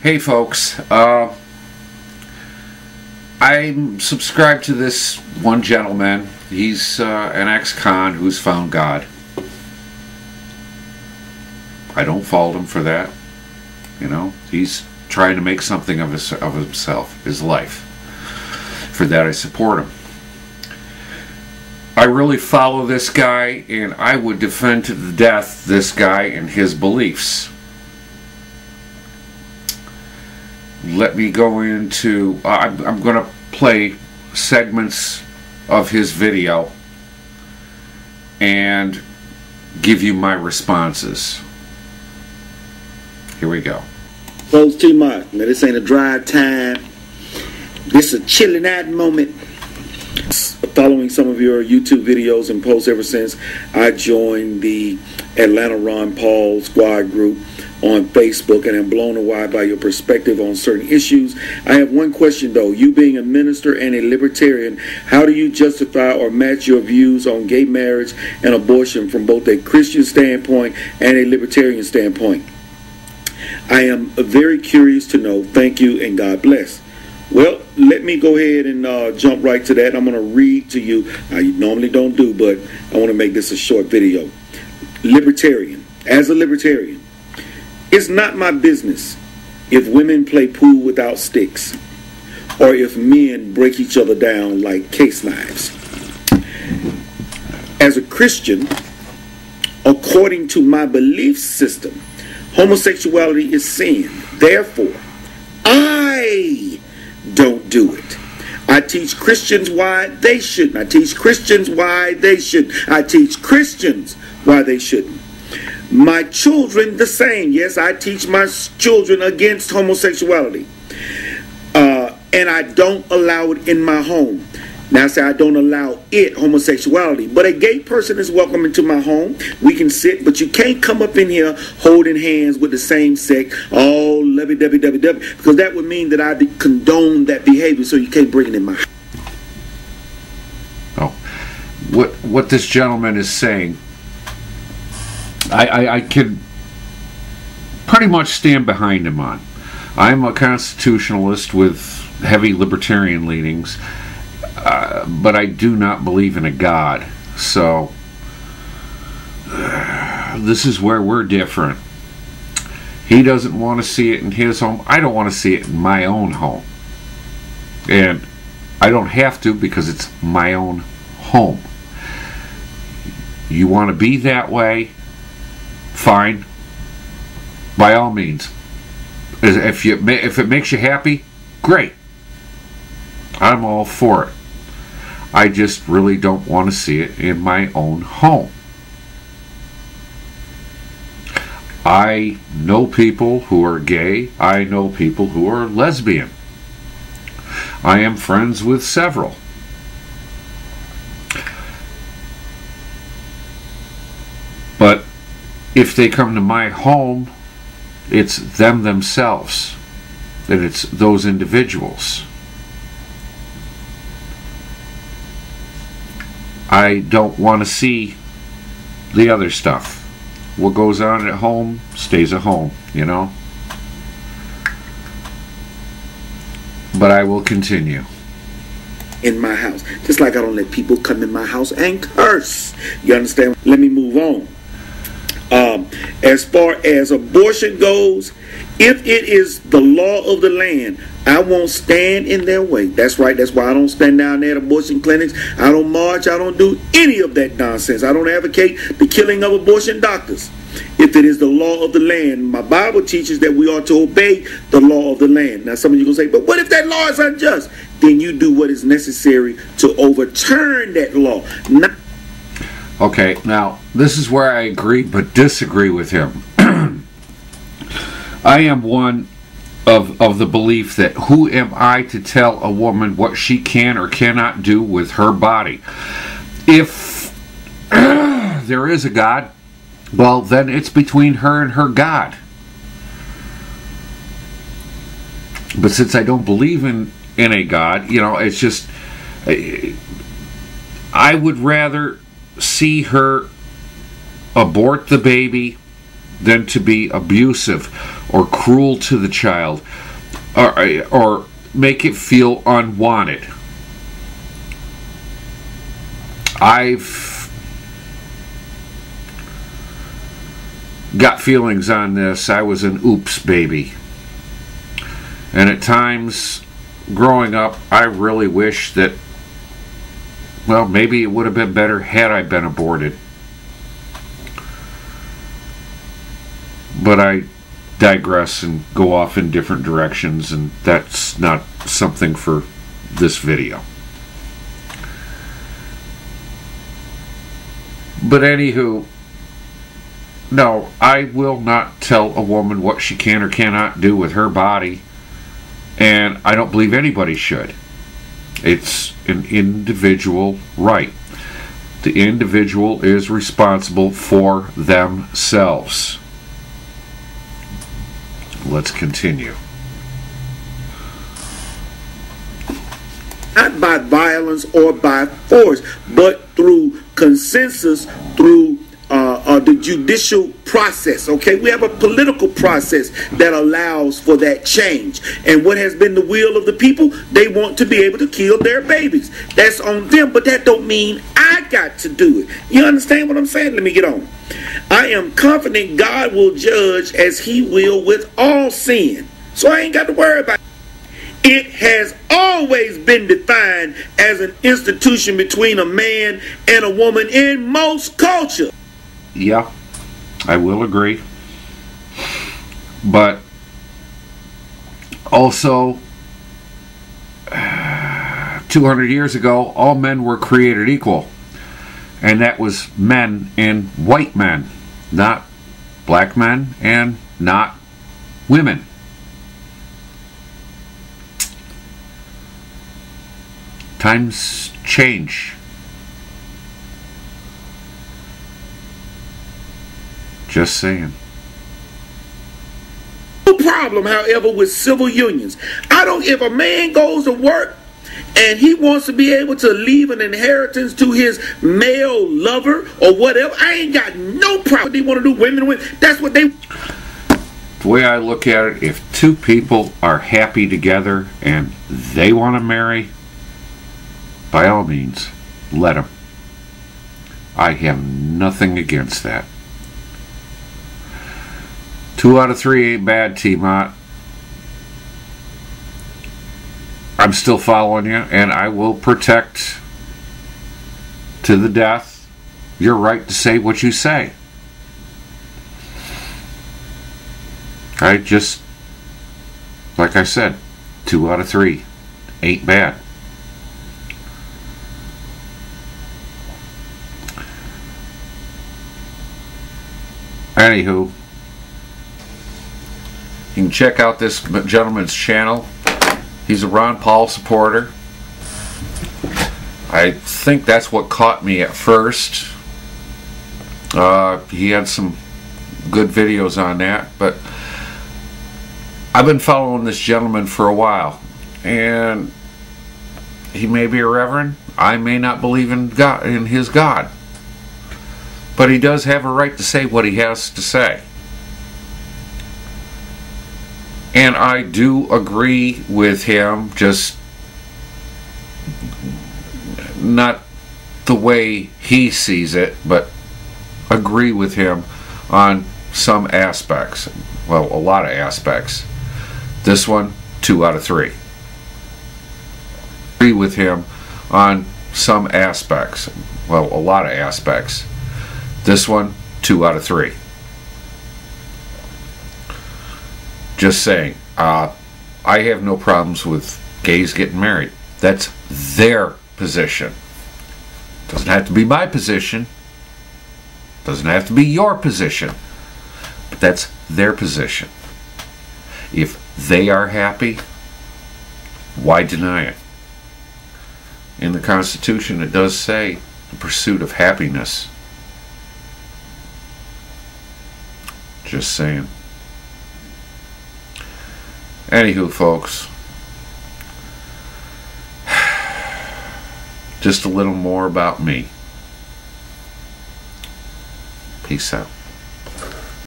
Hey folks, I'm subscribed to this one gentleman. He's an ex-con who's found God. I don't fault him for that. You know, he's trying to make something of himself, his life. For that I support him. I really follow this guy, and I would defend to the death this guy and his beliefs. Let me go into, I'm going to play segments of his video and give you my responses. Here we go. Folks, TMOT, now this ain't a drive time. This is a chilling out moment. Following some of your YouTube videos and posts ever since I joined the Atlanta Ron Paul squad group on Facebook, and I'm blown away by your perspective on certain issues. I have one question though. You being a minister and a libertarian, how do you justify or match your views on gay marriage and abortion from both a Christian standpoint and a libertarian standpoint? I am very curious to know. Thank you and God bless. Well, let me go ahead and jump right to that. I'm going to read to you. I normally don't do, but I want to make this a short video. Libertarian. As a libertarian, it's not my business if women play pool without sticks or if men break each other down like case knives. As a Christian, according to my belief system, homosexuality is sin. Therefore, I don't do it. I teach Christians why they shouldn't. I teach Christians why they shouldn't. I teach Christians why they shouldn't. My children the same. Yes, I teach my children against homosexuality. And I don't allow it in my home. Now I say I don't allow it, homosexuality. But a gay person is welcome into my home. We can sit, but you can't come up in here holding hands with the same sex, all lovey-dovey-dovey-dovey, because that would mean that I condone that behavior, so you can't bring it in my house. Oh, what this gentleman is saying, I can pretty much stand behind him on. I'm a constitutionalist with heavy libertarian leanings. But I do not believe in a God. So this is where we're different. He doesn't want to see it in his home. I don't want to see it in my own home. And I don't have to, because it's my own home. You want to be that way? Fine. By all means. If it makes you happy, great. I'm all for it. I just really don't want to see it in my own home. I know people who are gay. I know people who are lesbian. I am friends with several. But if they come to my home, it's them themselves. And it's those individuals. I don't want to see the other stuff. What goes on at home stays at home, you know. But I will continue. In my house. Just like I don't let people come in my house and curse. You understand? Let me move on. As far as abortion goes, if it is the law of the land, I won't stand in their way. That's right. That's why I don't stand down there at abortion clinics. I don't march. I don't do any of that nonsense. I don't advocate the killing of abortion doctors. If it is the law of the land, my Bible teaches that we ought to obey the law of the land. Now, some of you going to say, but what if that law is unjust? Then you do what is necessary to overturn that law. Okay, now, this is where I agree but disagree with him. I am one of the belief that who am I to tell a woman what she can or cannot do with her body? If there is a God, well, then it's between her and her God. But since I don't believe in a God, you know, it's just, I would rather see her abort the baby than to be abusive or cruel to the child, or make it feel unwanted. I've got feelings on this. I was an oops baby. And at times, growing up, I really wish that, well, maybe it would have been better had I been aborted. But I digress and go off in different directions, and that's not something for this video. But anywho, no, I will not tell a woman what she can or cannot do with her body, and I don't believe anybody should. It's an individual right. The individual is responsible for themselves. Let's continue. Not by violence or by force, but through consensus, through the judicial process. Okay, we have a political process that allows for that change. And what has been the will of the people? They want to be able to kill their babies. That's on them, but that don't mean I got to do it. You understand what I'm saying? Let me get on. I am confident God will judge as he will with all sin. So I ain't got to worry about it. It has always been defined as an institution between a man and a woman in most cultures. Yeah, I will agree. But also, 200 years ago, all men were created equal. And that was men and white men, not black men and not women. Times change. Just saying. No problem, however, with civil unions. If a man goes to work and he wants to be able to leave an inheritance to his male lover or whatever, I ain't got no problem. They want to do women with. That's what they. The way I look at it, if two people are happy together and they want to marry, by all means, let them. I have nothing against that. 2 out of 3 ain't bad, TMOT. I'm still following you, and I will protect to the death your right to say what you say. Just like I said, 2 out of 3 ain't bad. Anywho, you can check out this gentleman's channel. He's a Ron Paul supporter. I think that's what caught me at first. He had some good videos on that, but I've been following this gentleman for a while, and he may be a reverend. I may not believe in God, in his God, but he does have a right to say what he has to say. And I do agree with him, just not the way he sees it, but agree with him on some aspects. Well, a lot of aspects. This one, 2 out of 3. Agree with him on some aspects. Well, a lot of aspects. This one, 2 out of 3. Just saying, I have no problems with gays getting married. That's their position. Doesn't have to be my position. Doesn't have to be your position. But that's their position. If they are happy, why deny it? In the Constitution, it does say the pursuit of happiness. Just saying. Anywho, folks, just a little more about me. Peace out.